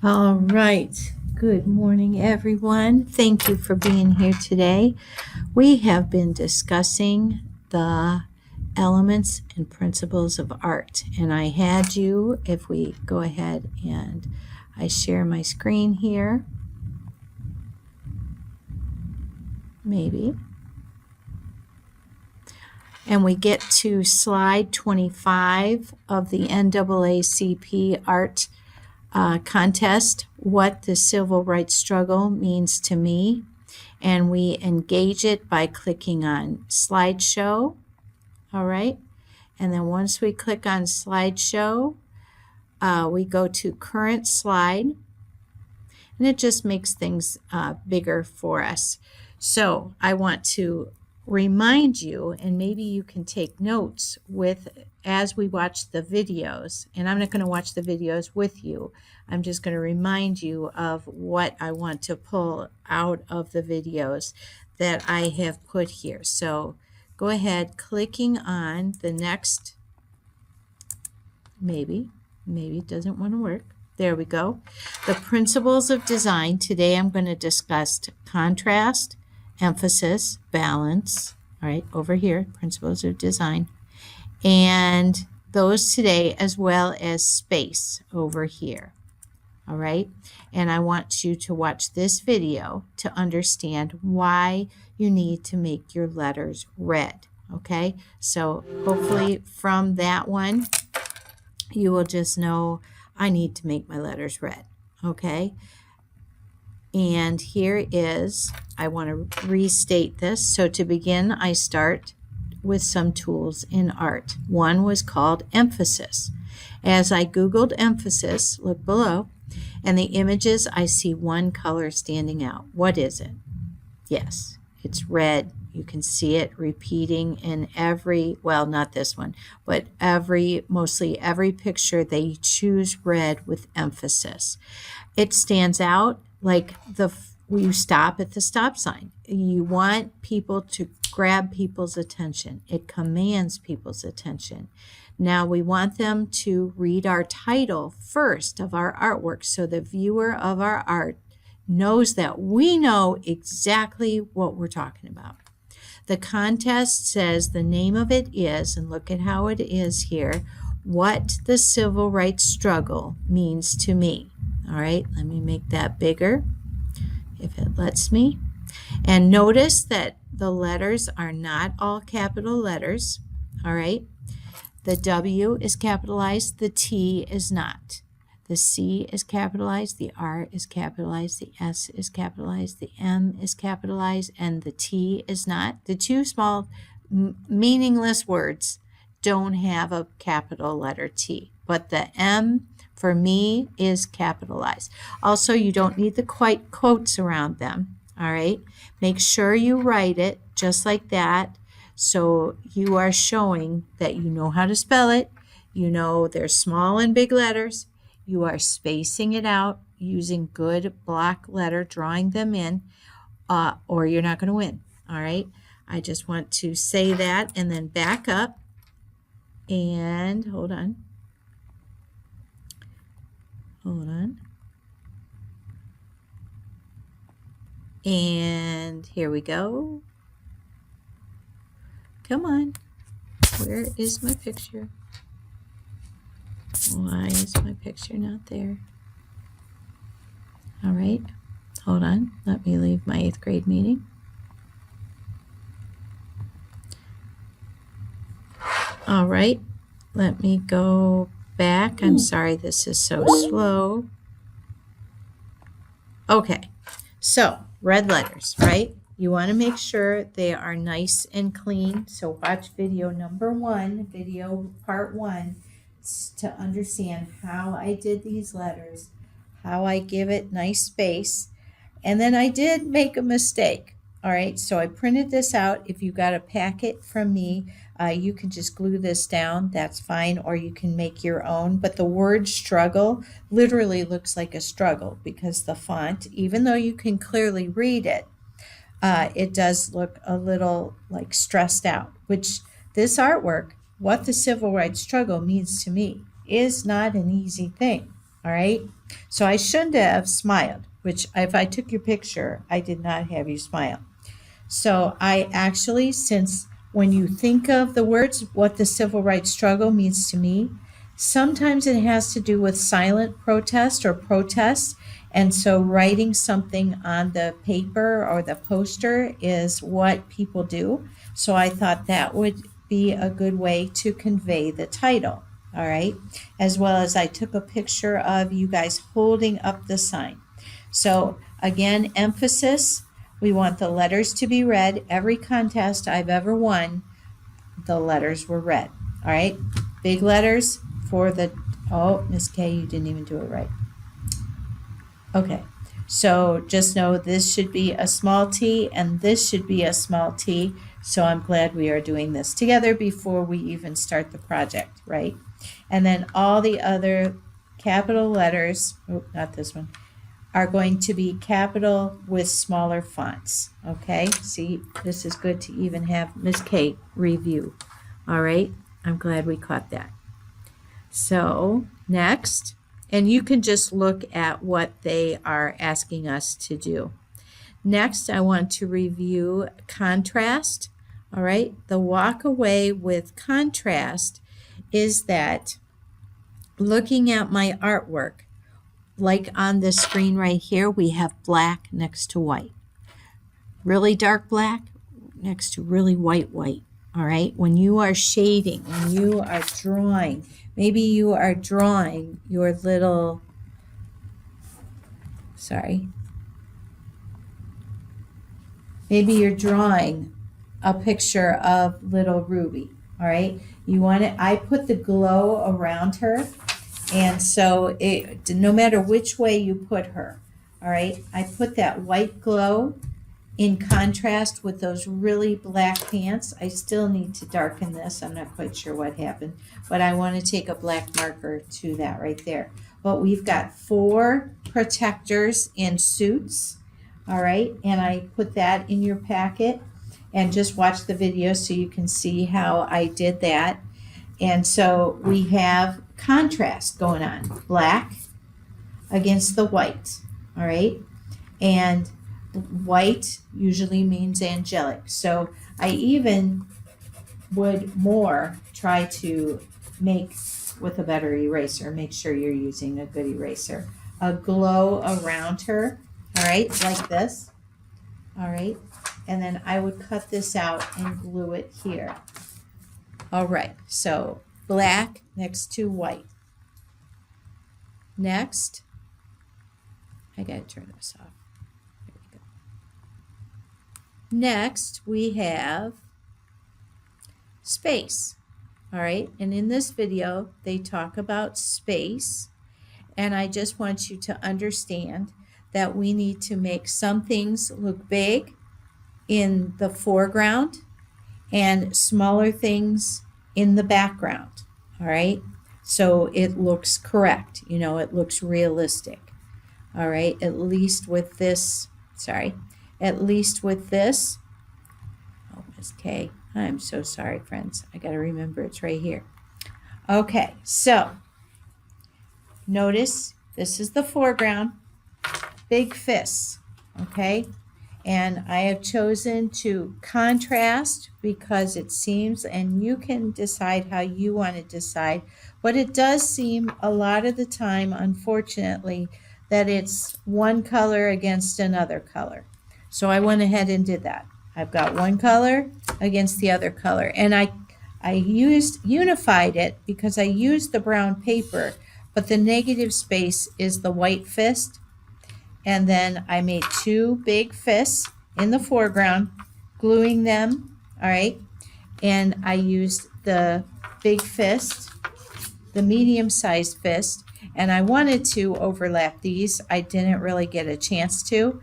All right. Good morning, everyone. Thank you for being here today. We have been discussing the elements and principles of art. And I had you, if we go ahead and I share my screen here, maybe. And we get to slide 25 of the NAACP art contest, What the Civil Rights Struggle Means to Me. And we engage it by clicking on slideshow. All right. And then once we click on slideshow, we go to current slide, and it just makes things bigger for us. So I want to remind you, and maybe you can take notes as we watch the videos, and I'm not going to watch the videos with you. I'm just going to remind you of what I want to pull out of the videos that I have put here. So go ahead, clicking on the next, maybe it doesn't want to work. There we go. The principles of design. Today I'm going to discuss contrast, emphasis, balance. All right, over here, principles of design. And those today, as well as space over here. All right, and I want you to watch this video to understand why you need to make your letters red. Okay, so hopefully from that one, you will just know I need to make my letters red. Okay, and here is, I want to restate this. So to begin, I start with some tools in art. One was called emphasis. As I Googled emphasis, look below, and the images, I see one color standing out. What is it? Yes, it's red. You can see it repeating in every, well, not this one, but mostly every picture they choose red with emphasis. It stands out like you stop at the stop sign. You want people to grab people's attention. It commands people's attention. Now we want them to read our title first of our artwork, so the viewer of our art knows that we know exactly what we're talking about. The contest says the name of it is, and look at how it is here, What the Civil Rights Struggle Means to Me. All right, let me make that bigger if it lets me. And notice that the letters are not all capital letters. All right, the W is capitalized, the T is not. The C is capitalized, the R is capitalized, the S is capitalized, the M is capitalized, and the T is not. The two small meaningless words don't have a capital letter T, but the M for me is capitalized. Also, you don't need the quotes around them, all right? Make sure you write it just like that, so you are showing that you know how to spell it. You know there's small and big letters. You are spacing it out using good block letter, drawing them in, or you're not going to win. All right. I just want to say that and then back up and hold on. And here we go. Come on. Where is my picture? Why is my picture not there? All right, hold on. Let me leave my 8th grade meeting. All right, let me go back. I'm sorry, this is so slow. Okay, so red letters, right? You want to make sure they are nice and clean. So watch video number 1, video part 1, to understand how I did these letters, how I give it nice space. And then I did make a mistake. All right, so I printed this out. If you got a packet from me, you can just glue this down. That's fine, or you can make your own. But the word struggle literally looks like a struggle because the font, even though you can clearly read it, it does look a little like stressed out, which this artwork, What the Civil Rights Struggle Means to Me, is not an easy thing. all right? So I shouldn't have smiled, which if I took your picture, I did not have you smile. So I actually, since when you think of the words, what the civil rights struggle means to me, sometimes it has to do with silent protest or protest. And so writing something on the paper or the poster is what people do. So I thought that would be a good way to convey the title. All right. As well as I took a picture of you guys holding up the sign. So again, emphasis. We want the letters to be read. Every contest I've ever won, the letters were read. All right. Big letters for the, oh, Miss K, you didn't even do it right. Okay. So just know this should be a small t and this should be a small t. So I'm glad we are doing this together before we even start the project, right? And then all the other capital letters, oh, not this one, are going to be capital with smaller fonts. Okay, see, this is good to even have Miss Kate review. All right, I'm glad we caught that. So next, and you can just look at what they are asking us to do. Next, I want to review contrast. All right, the walk away with contrast is that looking at my artwork, like on this screen right here, we have black next to white. Really dark black next to really white. All right. When you are shading, when you are drawing, maybe you are drawing your little, maybe you're drawing a picture of little Ruby. All right. You want it, I put the glow around her. And so no matter which way you put her, all right, I put that white glow in contrast with those really black pants. I still need to darken this. I'm not quite sure what happened, but I want to take a black marker to that right there. But we've got 4 protectors in suits, all right, and I put that in your packet. And just watch the video so you can see how I did that. And so we have contrast going on, black against the white, all right? And white usually means angelic. So I even would more try to make, with a better eraser, make sure you're using a good eraser, a glow around her, all right, like this, all right? And then I would cut this out and glue it here. All right, so black next to white. Next, I gotta turn this off. There we go. Next, we have space. All right, and in this video, they talk about space. And I just want you to understand that we need to make some things look big in the foreground and smaller things in the background, all right? So it looks correct, you know, it looks realistic, all right? At least with this, at least with this, oh, Miss K, I'm so sorry, friends. I gotta remember it's right here. Okay, so notice this is the foreground, big fists, okay? And I have chosen to contrast because it seems, and you can decide how you want to decide, but it does seem a lot of the time, unfortunately, that it's one color against another color. So I went ahead and did that. I've got one color against the other color. And I unified it because I used the brown paper, but the negative space is the white fist. And then I made 2 big fists in the foreground, gluing them, all right? And I used the big fist, the medium-sized fist, and I wanted to overlap these. I didn't really get a chance to.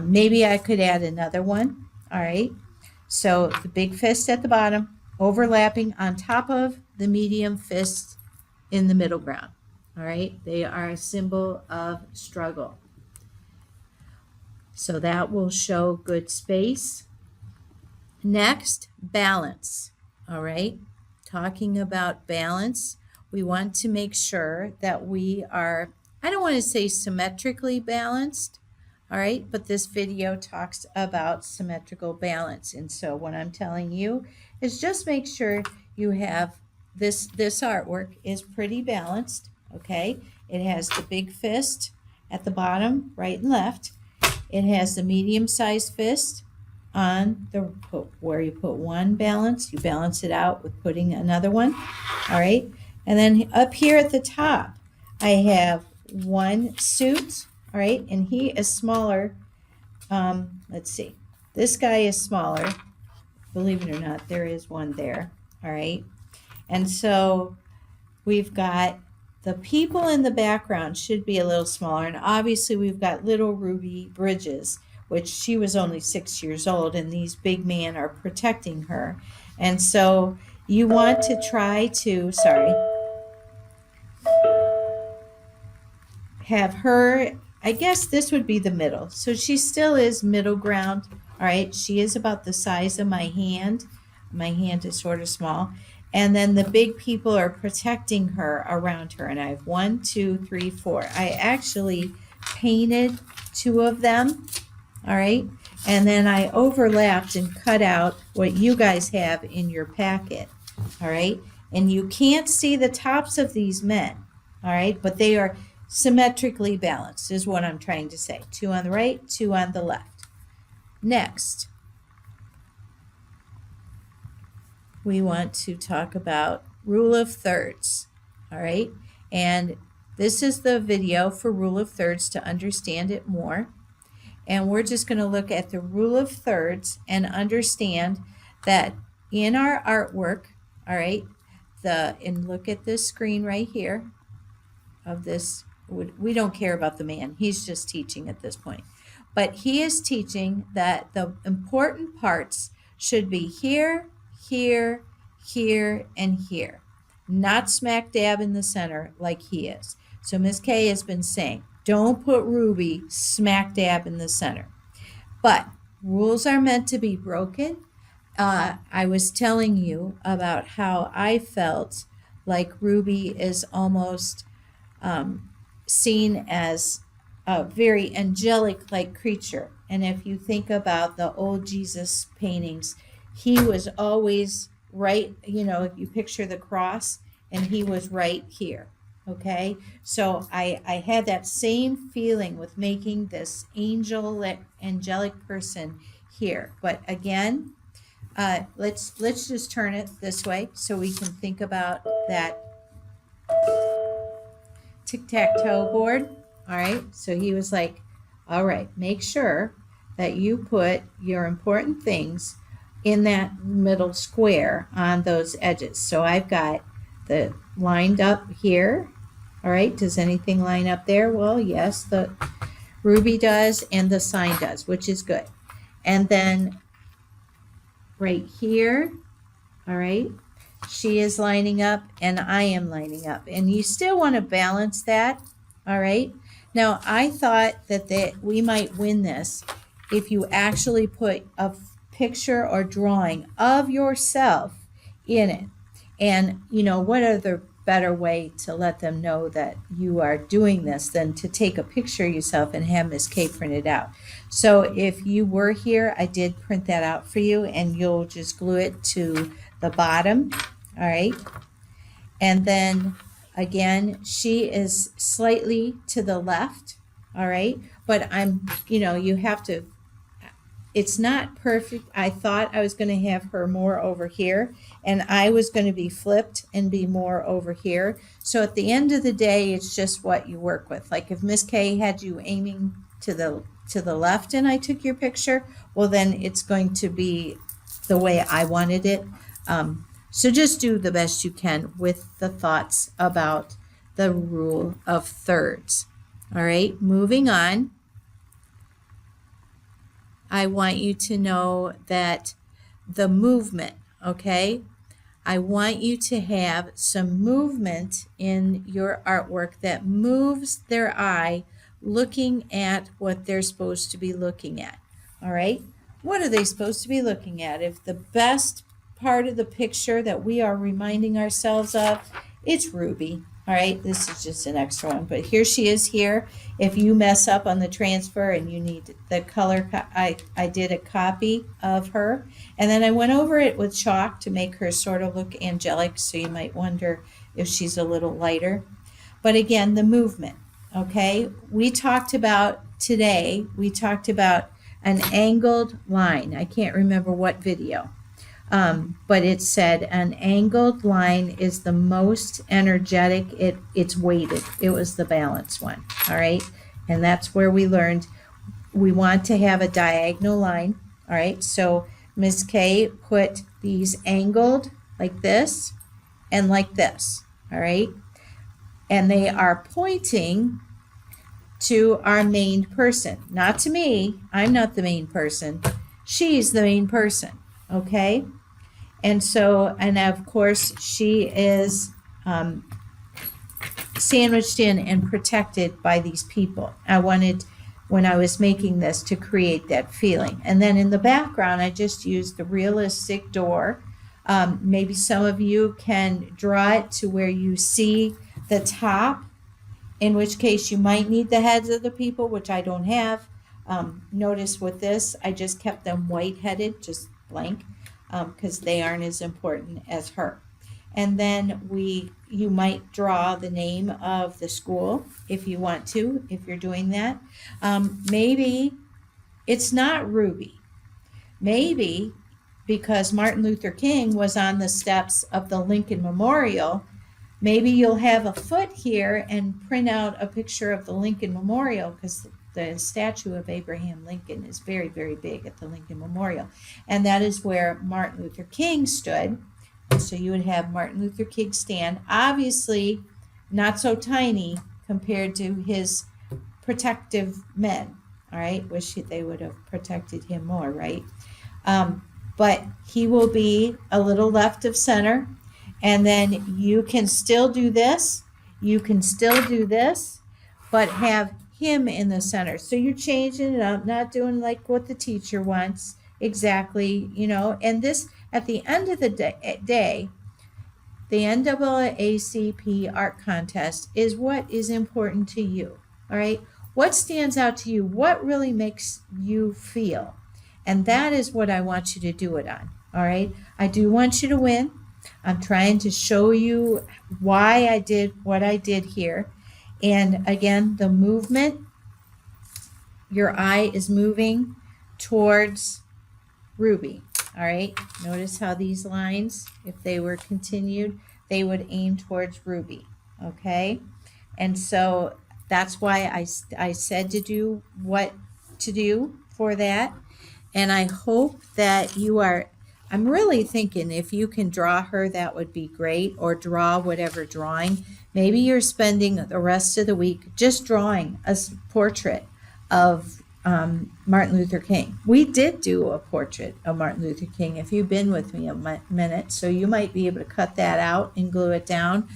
Maybe I could add another one, all right? So the big fist at the bottom, overlapping on top of the medium fist in the middle ground, all right? They are a symbol of struggle. So that will show good space. Next, balance, all right? Talking about balance, we want to make sure that we are I don't want to say symmetrically balanced, all right, but this video talks about symmetrical balance. And so what I'm telling you is just make sure you have this artwork is pretty balanced, okay? It has the big fist at the bottom, right and left. It has the medium-sized fist on the where you put one balance, you balance it out with putting another one, all right? And then up here at the top, I have one suit, all right, and he is smaller. Let's see, this guy is smaller. Believe it or not, there is one there, all right? And so we've got the people in the background should be a little smaller, and obviously we've got little Ruby Bridges, which she was only 6 years old, and these big men are protecting her. And so you want to try to, have her, I guess this would be the middle. So she still is middle ground, all right? She is about the size of my hand. My hand is sort of small. And then the big people are protecting her around her. And I have 1, 2, 3, 4. I actually painted 2 of them, all right? And then I overlapped and cut out what you guys have in your packet, all right? And you can't see the tops of these men, all right? But they are symmetrically balanced is what I'm trying to say. 2 on the right, 2 on the left. Next, we want to talk about rule of thirds, all right? And this is the video for rule of thirds to understand it more. And we're just going to look at the rule of thirds and understand that in our artwork, all right, and look at this screen right here of this. We don't care about the man. He's just teaching at this point. But he is teaching that the important parts should be here, here, here, and here. Not smack dab in the center like he is. So Ms. K has been saying, don't put Ruby smack dab in the center. But rules are meant to be broken. I was telling you about how I felt like Ruby is almost seen as a very angelic-like creature. And if you think about the old Jesus paintings, he was always right, you know, if you picture the cross, and he was right here, okay? So I had that same feeling with making this angelic person here. But again, let's just turn it this way so we can think about that tic-tac-toe board. All right, so he was like, all right, make sure that you put your important things in that middle square on those edges. So I've got the lined up here. All right, does anything line up there? Well, yes, the Ruby does and the sign does, which is good. And then right here, all right, she is lining up and I am lining up. And you still want to balance that, all right? Now, I thought that we might win this if you actually put a picture or drawing of yourself in it. And, you know, what other better way to let them know that you are doing this than to take a picture of yourself and have Miss K print it out. So if you were here, I did print that out for you, and you'll just glue it to the bottom, all right? And then again, she is slightly to the left, all right? But you know, you have to, it's not perfect. I thought I was going to have her more over here, and I was going to be flipped and be more over here. So at the end of the day, it's just what you work with. Like if Miss K had you aiming to the left and I took your picture, well, then it's going to be the way I wanted it. So just do the best you can with the thoughts about the rule of thirds. All right, moving on. I want you to know that the movement, okay? I want you to have some movement in your artwork that moves their eye looking at what they're supposed to be looking at, all right? What are they supposed to be looking at? If the best part of the picture that we are reminding ourselves of, it's Ruby, All right, this is just an extra one, but here she is here. If you mess up on the transfer and you need the color, I did a copy of her, and then I went over it with chalk to make her sort of look angelic, so you might wonder if she's a little lighter. But again, the movement, okay? We talked about an angled line. I can't remember what video. But it said an angled line is the most energetic. It's weighted. It was the balance one. All right. And that's where we learned we want to have a diagonal line. All right. So Ms. K put these angled like this and like this. All right. And they are pointing to our main person, not to me. I'm not the main person. She's the main person. Okay. And so, and of course, she is sandwiched in and protected by these people. I wanted, when I was making this, to create that feeling. And then in the background, I just used the realistic door. Maybe some of you can draw it to where you see the top, in which case you might need the heads of the people, which I don't have. Notice with this, I just kept them white-headed, just blank. Because they aren't as important as her. And then you might draw the name of the school if you want to, if you're doing that. Maybe it's not Ruby. Maybe because Martin Luther King was on the steps of the Lincoln Memorial, maybe you'll have a foot here and print out a picture of the Lincoln Memorial, because the statue of Abraham Lincoln is very, very big at the Lincoln Memorial. And that is where Martin Luther King stood. And so you would have Martin Luther King stand, obviously not so tiny compared to his protective men. All right, wish they would have protected him more, right? But he will be a little left of center. And then you can still do this. You can still do this, but have him in the center. So you're changing it up, not doing like what the teacher wants exactly, and this at the end of the day, the NAACP art contest is what is important to you. All right. What stands out to you? What really makes you feel? And that is what I want you to do it on. All right. I do want you to win. I'm trying to show you why I did what I did here. And again, the movement, your eye is moving towards Ruby. All right. Notice how these lines, if they were continued, they would aim towards Ruby. Okay. And so that's why I said to do what to do for that. And I hope that you are, I'm really thinking if you can draw her, that would be great, or draw whatever drawing. Maybe you're spending the rest of the week just drawing a portrait of Martin Luther King. We did do a portrait of Martin Luther King, if you've been with me a minute, so you might be able to cut that out and glue it down.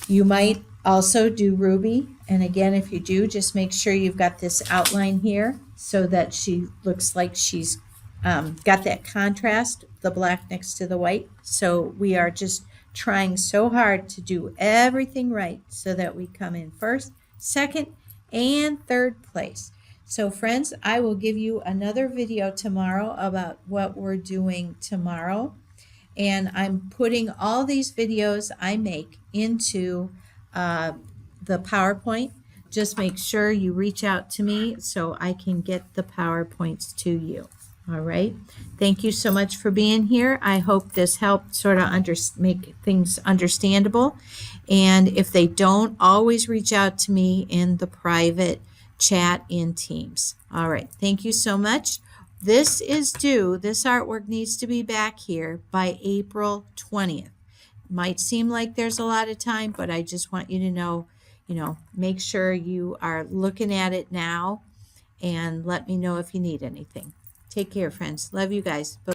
You might also do Ruby, and again, if you do, just make sure you've got this outline here so that she looks like she's got that contrast, the black next to the white. So we are just trying so hard to do everything right so that we come in first, second, and third place. So friends, I will give you another video tomorrow about what we're doing tomorrow. And I'm putting all these videos I make into the PowerPoint. Just make sure you reach out to me so I can get the PowerPoints to you. All right. Thank you so much for being here. I hope this helped sort of make things understandable. And if they don't, always reach out to me in the private chat in Teams. All right. Thank you so much. This is due, this artwork needs to be back here by April 20th. Might seem like there's a lot of time, but I just want you to know, make sure you are looking at it now and let me know if you need anything. Take care, friends. Love you guys. Bye.